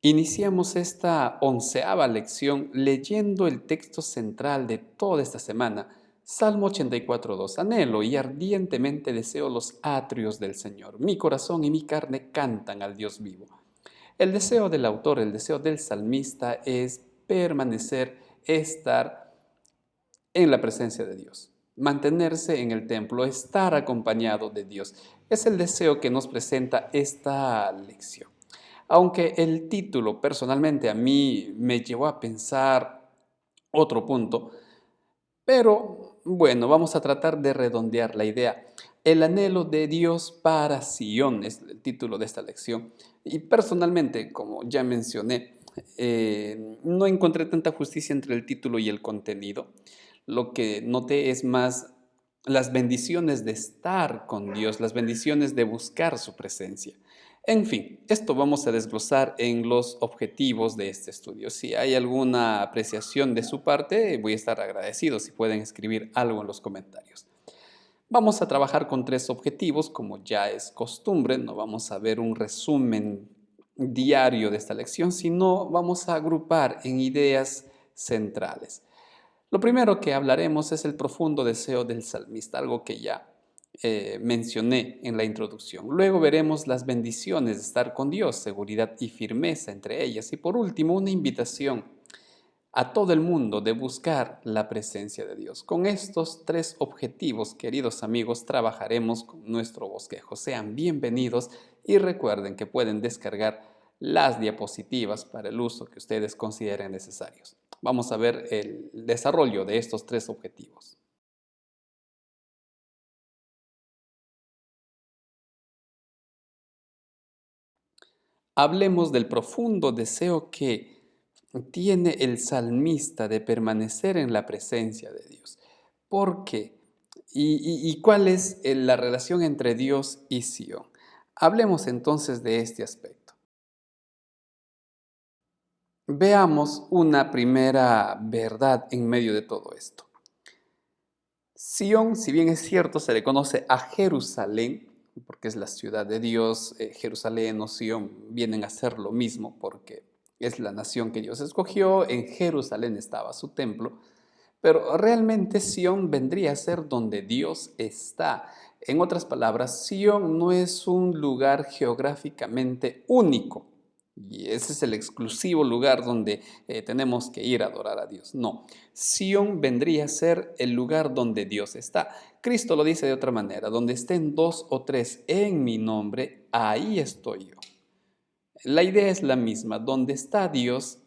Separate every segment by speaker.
Speaker 1: Iniciamos esta 11ª lección leyendo el texto central de toda esta semana, Salmo 84:2. Anhelo y ardientemente deseo los atrios del Señor. Mi corazón y mi carne cantan al Dios vivo. El deseo del autor, el deseo del salmista es permanecer, estar en la presencia de Dios, mantenerse en el templo, estar acompañado de Dios. Es el deseo que nos presenta esta lección. Aunque el título personalmente a mí me llevó a pensar otro punto, pero bueno, vamos a tratar de redondear la idea. El anhelo de Dios para Sion es el título de esta lección. Y personalmente, como ya mencioné, no encontré tanta justicia entre el título y el contenido. Lo que noté es más las bendiciones de estar con Dios, las bendiciones de buscar su presencia. En fin, esto vamos a desglosar en los objetivos de este estudio. Si hay alguna apreciación de su parte, voy a estar agradecido si pueden escribir algo en los comentarios. Vamos a trabajar con 3 objetivos, como ya es costumbre. No vamos a ver un resumen diario de esta lección, sino vamos a agrupar en ideas centrales. Lo primero que hablaremos es el profundo deseo del salmista, algo que ya mencioné en la introducción. Luego veremos las bendiciones de estar con Dios, seguridad y firmeza entre ellas. Y por último, una invitación a todo el mundo de buscar la presencia de Dios. Con estos 3 objetivos, queridos amigos, trabajaremos con nuestro bosquejo. Sean bienvenidos y recuerden que pueden descargar las diapositivas para el uso que ustedes consideren necesarios. Vamos a ver el desarrollo de estos 3 objetivos. Hablemos del profundo deseo que tiene el salmista de permanecer en la presencia de Dios. ¿Por qué? ¿Y cuál es la relación entre Dios y Sion? Hablemos entonces de este aspecto. Veamos una primera verdad en medio de todo esto. Sion, si bien es cierto, se le conoce a Jerusalén, porque es la ciudad de Dios. Jerusalén o Sion vienen a ser lo mismo, porque es la nación que Dios escogió. En Jerusalén estaba su templo, pero realmente Sion vendría a ser donde Dios está. En otras palabras, Sion no es un lugar geográficamente único, y ese es el exclusivo lugar donde tenemos que ir a adorar a Dios. No, Sion vendría a ser el lugar donde Dios está. Cristo lo dice de otra manera: donde estén 2 o 3 en mi nombre, ahí estoy yo. La idea es la misma: donde está Dios,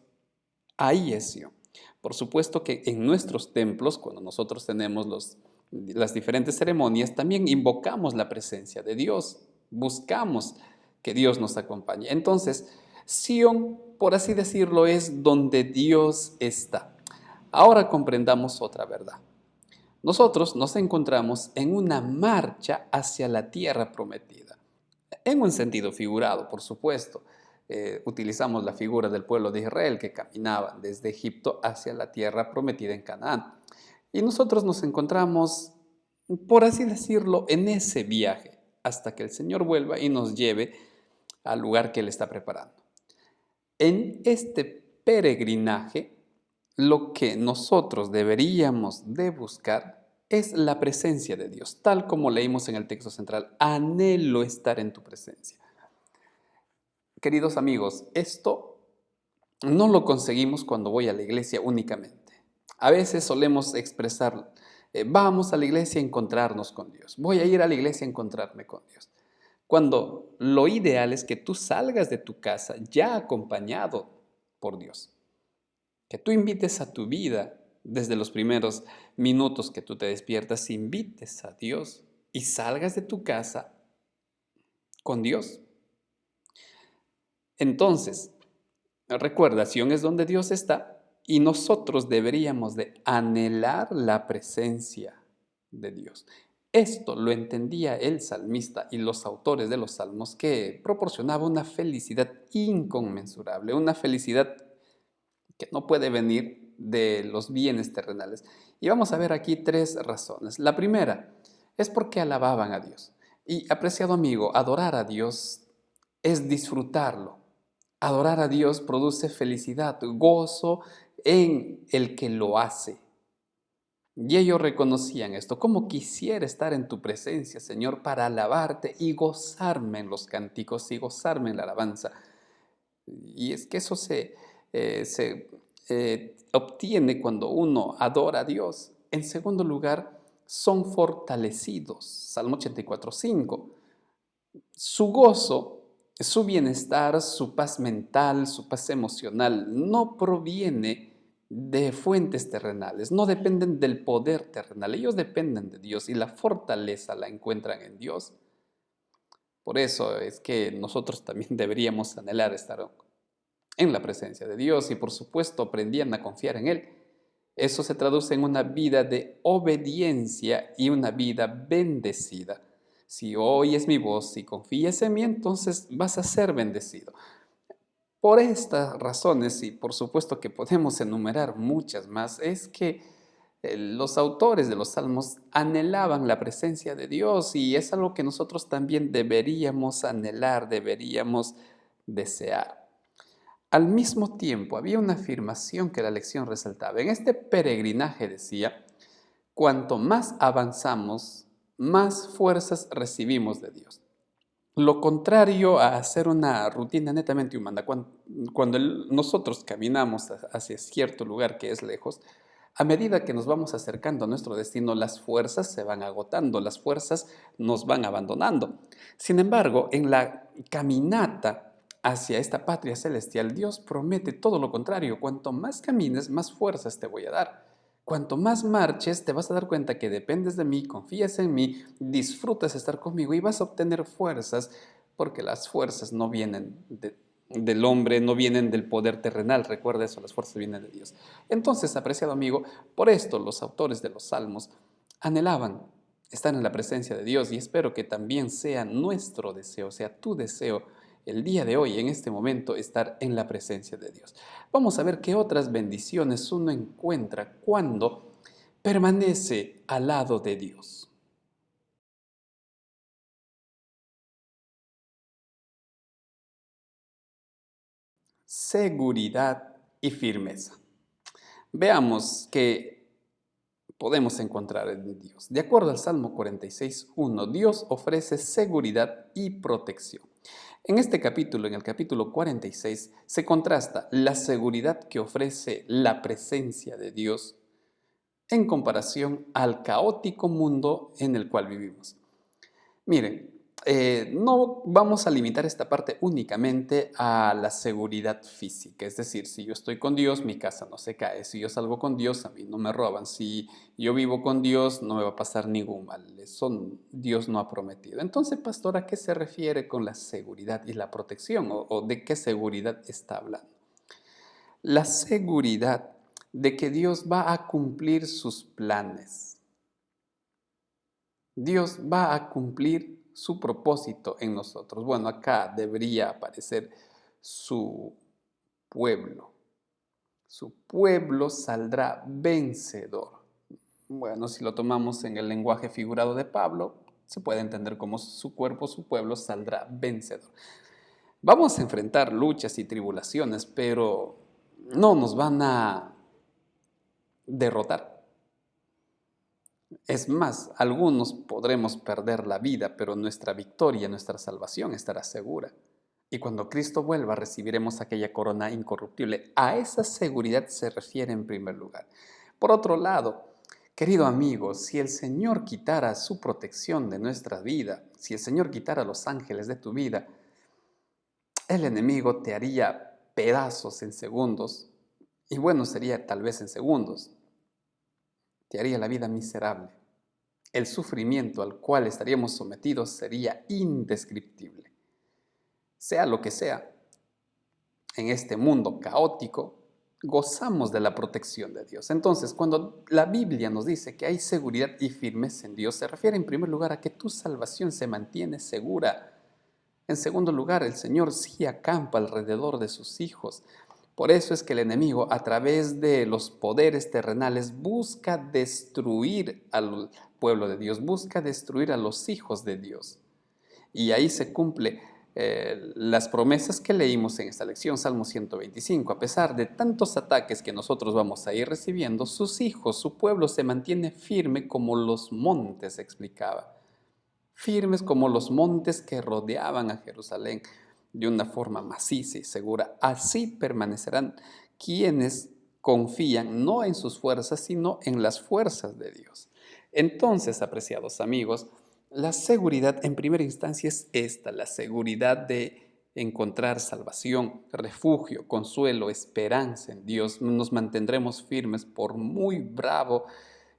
Speaker 1: ahí es Sion. Por supuesto que en nuestros templos, cuando nosotros tenemos las diferentes ceremonias, también invocamos la presencia de Dios, buscamos que Dios nos acompañe. Entonces, Sion, por así decirlo, es donde Dios está. Ahora comprendamos otra verdad. Nosotros nos encontramos en una marcha hacia la tierra prometida, en un sentido figurado, por supuesto. Utilizamos la figura del pueblo de Israel que caminaba desde Egipto hacia la tierra prometida en Canaán. Y nosotros nos encontramos, por así decirlo, en ese viaje hasta que el Señor vuelva y nos lleve al lugar que Él está preparando. En este peregrinaje, lo que nosotros deberíamos de buscar es la presencia de Dios, tal como leímos en el texto central: anhelo estar en tu presencia. Queridos amigos, esto no lo conseguimos cuando voy a la iglesia únicamente. A veces solemos expresar: vamos a la iglesia a encontrarnos con Dios, voy a ir a la iglesia a encontrarme con Dios. Cuando lo ideal es que tú salgas de tu casa ya acompañado por Dios, que tú invites a tu vida desde los primeros minutos que tú te despiertas, invites a Dios y salgas de tu casa con Dios. Entonces, recuerda, Sion es donde Dios está y nosotros deberíamos de anhelar la presencia de Dios. Esto lo entendía el salmista y los autores de los salmos, que proporcionaba una felicidad inconmensurable, una felicidad que no puede venir de los bienes terrenales. Y vamos a ver aquí 3 razones. La primera es porque alababan a Dios. Y, apreciado amigo, adorar a Dios es disfrutarlo. Adorar a Dios produce felicidad, gozo en el que lo hace. Y ellos reconocían esto. ¿Cómo quisiera estar en tu presencia, Señor, para alabarte y gozarme en los cánticos y gozarme en la alabanza? Y es que eso se obtiene cuando uno adora a Dios. En segundo lugar, son fortalecidos. Salmo 84:5. Su gozo, su bienestar, su paz mental, su paz emocional no proviene de fuentes terrenales, no dependen del poder terrenal, ellos dependen de Dios y la fortaleza la encuentran en Dios. Por eso es que nosotros también deberíamos anhelar estar en la presencia de Dios y por supuesto aprendían a confiar en Él. Eso se traduce en una vida de obediencia y una vida bendecida. Si oyes mi voz y confías en mí, entonces vas a ser bendecido. Por estas razones, y por supuesto que podemos enumerar muchas más, es que los autores de los salmos anhelaban la presencia de Dios y es algo que nosotros también deberíamos anhelar, deberíamos desear. Al mismo tiempo, había una afirmación que la lección resaltaba. En este peregrinaje decía, cuanto más avanzamos, más fuerzas recibimos de Dios. Lo contrario a hacer una rutina netamente humana, cuando nosotros caminamos hacia cierto lugar que es lejos, a medida que nos vamos acercando a nuestro destino, las fuerzas se van agotando, las fuerzas nos van abandonando. Sin embargo, en la caminata hacia esta patria celestial, Dios promete todo lo contrario. Cuanto más camines, más fuerzas te voy a dar. Cuanto más marches, te vas a dar cuenta que dependes de mí, confías en mí, disfrutas estar conmigo y vas a obtener fuerzas, porque las fuerzas no vienen del hombre, no vienen del poder terrenal. Recuerda eso, las fuerzas vienen de Dios. Entonces, apreciado amigo, por esto los autores de los Salmos anhelaban estar en la presencia de Dios y espero que también sea nuestro deseo, sea tu deseo el día de hoy, en este momento, estar en la presencia de Dios. Vamos a ver qué otras bendiciones uno encuentra cuando permanece al lado de Dios. Seguridad y firmeza. Veamos qué podemos encontrar en Dios. De acuerdo al Salmo 46:1, Dios ofrece seguridad y protección. En este capítulo, en el capítulo 46, se contrasta la seguridad que ofrece la presencia de Dios en comparación al caótico mundo en el cual vivimos. Miren, no vamos a limitar esta parte únicamente a la seguridad física, es decir, si yo estoy con Dios, mi casa no se cae, si yo salgo con Dios, a mí no me roban, si yo vivo con Dios, no me va a pasar ningún mal, eso Dios no ha prometido. Entonces, pastor, ¿a qué se refiere con la seguridad y la protección o de qué seguridad está hablando? La seguridad de que Dios va a cumplir sus planes. Dios va a cumplir su propósito en nosotros. Bueno, acá debería aparecer su pueblo. Su pueblo saldrá vencedor. Bueno, si lo tomamos en el lenguaje figurado de Pablo, se puede entender como su cuerpo, su pueblo saldrá vencedor. Vamos a enfrentar luchas y tribulaciones, pero no nos van a derrotar. Es más, algunos podremos perder la vida, pero nuestra victoria, nuestra salvación estará segura. Y cuando Cristo vuelva, recibiremos aquella corona incorruptible. A esa seguridad se refiere en primer lugar. Por otro lado, querido amigo, si el Señor quitara su protección de nuestra vida, si el Señor quitara los ángeles de tu vida, el enemigo te haría pedazos en segundos. Y bueno, sería tal vez en segundos. Te haría la vida miserable. El sufrimiento al cual estaríamos sometidos sería indescriptible. Sea lo que sea, en este mundo caótico, gozamos de la protección de Dios. Entonces, cuando la Biblia nos dice que hay seguridad y firmeza en Dios, se refiere en primer lugar a que tu salvación se mantiene segura. En segundo lugar, el Señor sí acampa alrededor de sus hijos. Por eso es que el enemigo, a través de los poderes terrenales, busca destruir al pueblo de Dios, busca destruir a los hijos de Dios. Y ahí se cumple las promesas que leímos en esta lección, Salmo 125. A pesar de tantos ataques que nosotros vamos a ir recibiendo, sus hijos, su pueblo se mantiene firme como los montes, explicaba. Firmes como los montes que rodeaban a Jerusalén de una forma maciza y segura. Así permanecerán quienes confían no en sus fuerzas, sino en las fuerzas de Dios. Entonces, apreciados amigos, la seguridad en primera instancia es esta, la seguridad de encontrar salvación, refugio, consuelo, esperanza en Dios. Nos mantendremos firmes por muy bravo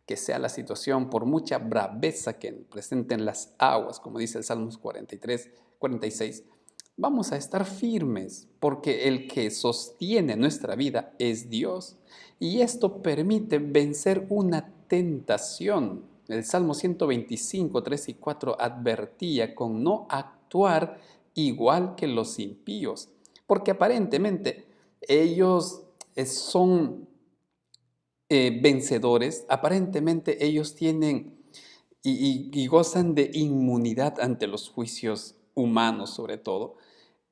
Speaker 1: que sea la situación, por mucha braveza que presenten las aguas, como dice el Salmos 43, 46. Vamos a estar firmes porque el que sostiene nuestra vida es Dios y esto permite vencer una tentación. El Salmo 125, 3 y 4 advertía con no actuar igual que los impíos, porque aparentemente ellos son vencedores, aparentemente ellos tienen y gozan de inmunidad ante los juicios humanos sobre todo,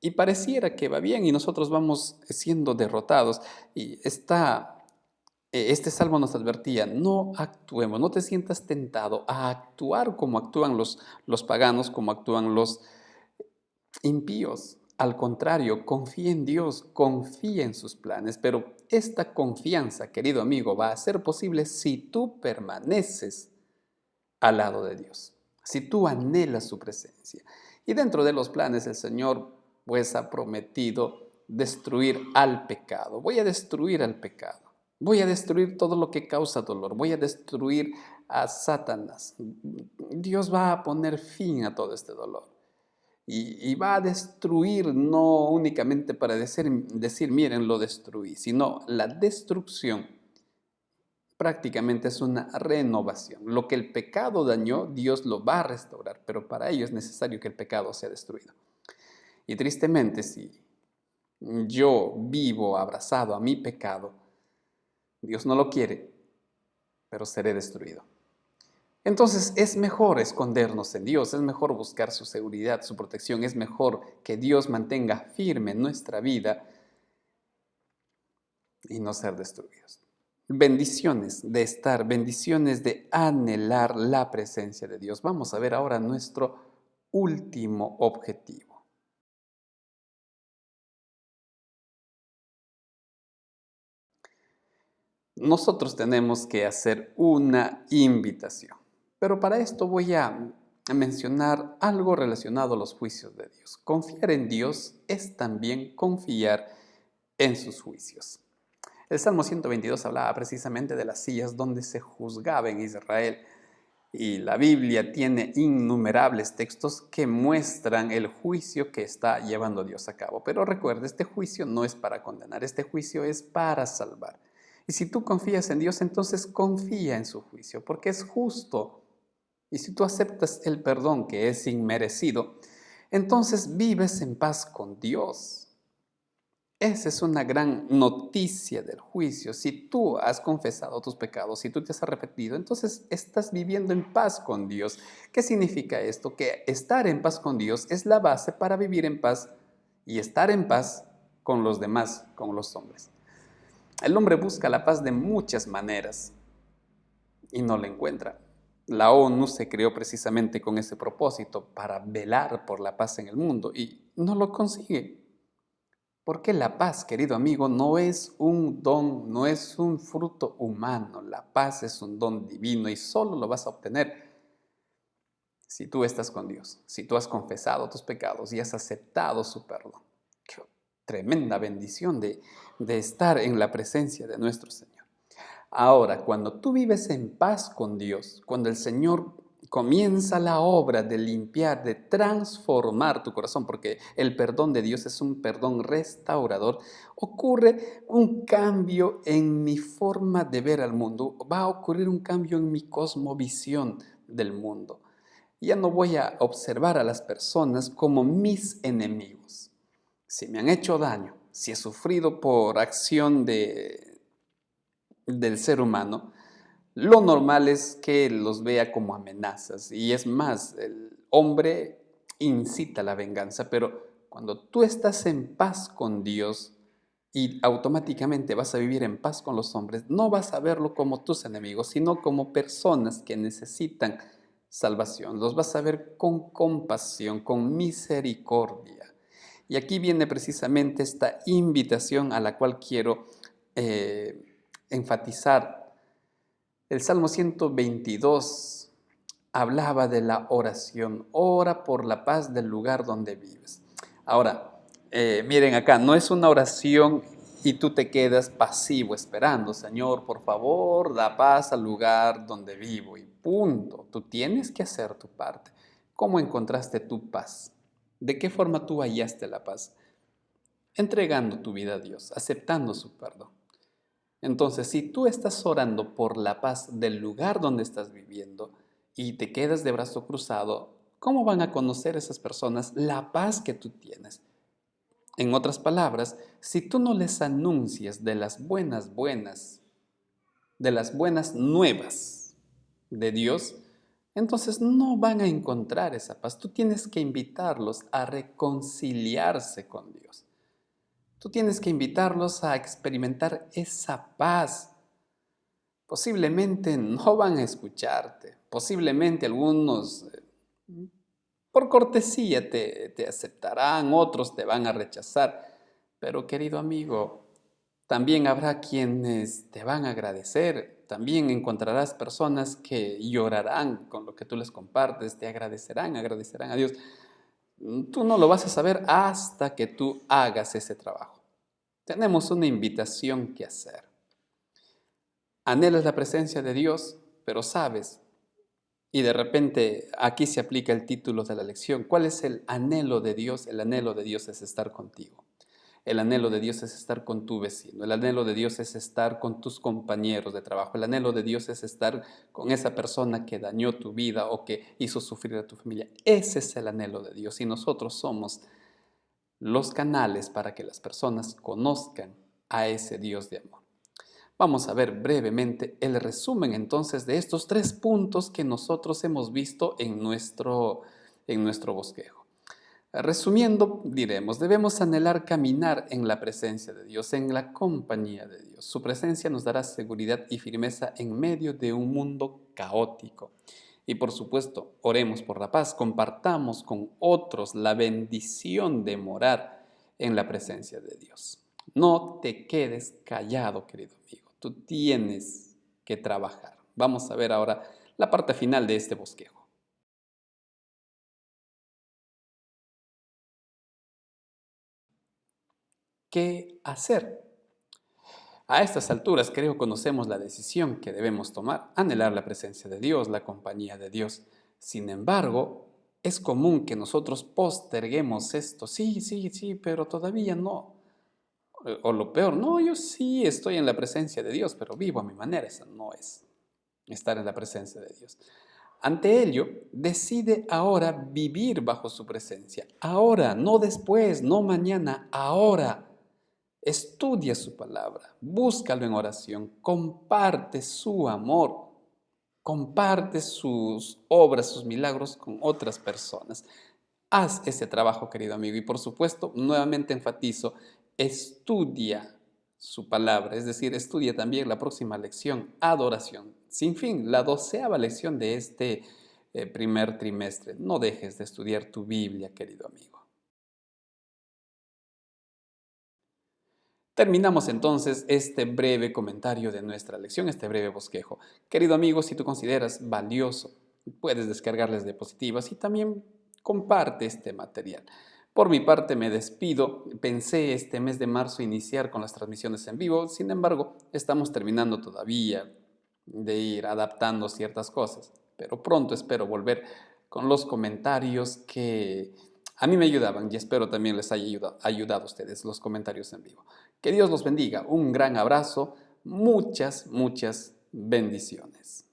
Speaker 1: y pareciera que va bien y nosotros vamos siendo derrotados. Y este salmo nos advertía, no actuemos, no te sientas tentado a actuar como actúan los paganos, como actúan los impíos. Al contrario, confía en Dios, confía en sus planes, pero esta confianza, querido amigo, va a ser posible si tú permaneces al lado de Dios, si tú anhelas su presencia. Y dentro de los planes el Señor pues ha prometido destruir al pecado. Voy a destruir al pecado. Voy a destruir todo lo que causa dolor. Voy a destruir a Satanás. Dios va a poner fin a todo este dolor. Y va a destruir no únicamente para decir, miren, lo destruí, sino la destrucción prácticamente es una renovación. Lo que el pecado dañó, Dios lo va a restaurar, pero para ello es necesario que el pecado sea destruido. Y tristemente, si yo vivo abrazado a mi pecado, Dios no lo quiere, pero seré destruido. Entonces es mejor escondernos en Dios, es mejor buscar su seguridad, su protección, es mejor que Dios mantenga firme nuestra vida y no ser destruidos. Bendiciones de estar, bendiciones de anhelar la presencia de Dios. Vamos a ver ahora nuestro último objetivo. Nosotros tenemos que hacer una invitación, pero para esto voy a mencionar algo relacionado a los juicios de Dios. Confiar en Dios es también confiar en sus juicios. El Salmo 122 hablaba precisamente de las sillas donde se juzgaba en Israel. Y la Biblia tiene innumerables textos que muestran el juicio que está llevando Dios a cabo. Pero recuerda, este juicio no es para condenar, este juicio es para salvar. Y si tú confías en Dios, entonces confía en su juicio, porque es justo. Y si tú aceptas el perdón que es inmerecido, entonces vives en paz con Dios. Esa es una gran noticia del juicio. Si tú has confesado tus pecados, si tú te has arrepentido, entonces estás viviendo en paz con Dios. ¿Qué significa esto? Que estar en paz con Dios es la base para vivir en paz y estar en paz con los demás, con los hombres. El hombre busca la paz de muchas maneras y no la encuentra. La ONU se creó precisamente con ese propósito, para velar por la paz en el mundo, y no lo consigue. Porque la paz, querido amigo, no es un don, no es un fruto humano. La paz es un don divino y solo lo vas a obtener si tú estás con Dios, si tú has confesado tus pecados y has aceptado su perdón. Qué tremenda bendición de estar en la presencia de nuestro Señor. Ahora, cuando tú vives en paz con Dios, cuando el Señor comienza la obra de limpiar, de transformar tu corazón, porque el perdón de Dios es un perdón restaurador, ocurre un cambio en mi forma de ver al mundo, va a ocurrir un cambio en mi cosmovisión del mundo. Ya no voy a observar a las personas como mis enemigos. Si me han hecho daño, si he sufrido por acción del ser humano, lo normal es que los vea como amenazas. Y es más, el hombre incita la venganza, pero cuando tú estás en paz con Dios y automáticamente vas a vivir en paz con los hombres, no vas a verlo como tus enemigos, sino como personas que necesitan salvación. Los vas a ver con compasión, con misericordia. Y aquí viene precisamente esta invitación a la cual quiero enfatizar. El Salmo 122 hablaba de la oración. Ora por la paz del lugar donde vives. Ahora, miren acá, no es una oración y tú te quedas pasivo esperando, Señor, por favor, da paz al lugar donde vivo y punto. Tú tienes que hacer tu parte. ¿Cómo encontraste tu paz? ¿De qué forma tú hallaste la paz? Entregando tu vida a Dios, aceptando su perdón. Entonces, si tú estás orando por la paz del lugar donde estás viviendo y te quedas de brazo cruzado, ¿cómo van a conocer esas personas la paz que tú tienes? En otras palabras, si tú no les anuncias de las buenas nuevas de Dios, entonces no van a encontrar esa paz. Tú tienes que invitarlos a reconciliarse con Dios. Tú tienes que invitarlos a experimentar esa paz. Posiblemente no van a escucharte, posiblemente algunos por cortesía te aceptarán, otros te van a rechazar, pero querido amigo, también habrá quienes te van a agradecer, también encontrarás personas que llorarán con lo que tú les compartes, te agradecerán a Dios. Tú no lo vas a saber hasta que tú hagas ese trabajo. Tenemos una invitación que hacer. Anhelas la presencia de Dios, pero sabes, y de repente aquí se aplica el título de la lección. ¿Cuál es el anhelo de Dios? El anhelo de Dios es estar contigo. El anhelo de Dios es estar con tu vecino. El anhelo de Dios es estar con tus compañeros de trabajo. El anhelo de Dios es estar con esa persona que dañó tu vida o que hizo sufrir a tu familia. Ese es el anhelo de Dios y nosotros somos los canales para que las personas conozcan a ese Dios de amor. Vamos a ver brevemente el resumen entonces de estos 3 puntos que nosotros hemos visto en nuestro bosquejo. Resumiendo, diremos, debemos anhelar caminar en la presencia de Dios, en la compañía de Dios. Su presencia nos dará seguridad y firmeza en medio de un mundo caótico. Y por supuesto, oremos por la paz, compartamos con otros la bendición de morar en la presencia de Dios. No te quedes callado, querido amigo. Tú tienes que trabajar. Vamos a ver ahora la parte final de este bosquejo. ¿Qué hacer? A estas alturas creo conocemos la decisión que debemos tomar, anhelar la presencia de Dios, la compañía de Dios. Sin embargo, es común que nosotros posterguemos esto. Sí, sí, sí, pero todavía no. O lo peor, no, yo sí estoy en la presencia de Dios, pero vivo a mi manera. Eso no es estar en la presencia de Dios. Ante ello, decide ahora vivir bajo su presencia. Ahora, no después, no mañana, ahora. Estudia su palabra, búscalo en oración, comparte su amor, comparte sus obras, sus milagros con otras personas. Haz ese trabajo, querido amigo, y por supuesto, nuevamente enfatizo, estudia su palabra, es decir, estudia también la próxima lección, adoración, sin fin, la 12ª lección de este primer trimestre. No dejes de estudiar tu Biblia, querido amigo. Terminamos entonces este breve comentario de nuestra lección, este breve bosquejo. Querido amigo, si tú consideras valioso, puedes descargarles diapositivas y también comparte este material. Por mi parte me despido. Pensé este mes de marzo iniciar con las transmisiones en vivo, sin embargo, estamos terminando todavía de ir adaptando ciertas cosas, pero pronto espero volver con los comentarios que a mí me ayudaban y espero también les haya ayudado a ustedes los comentarios en vivo. Que Dios los bendiga. Un gran abrazo. Muchas, muchas bendiciones.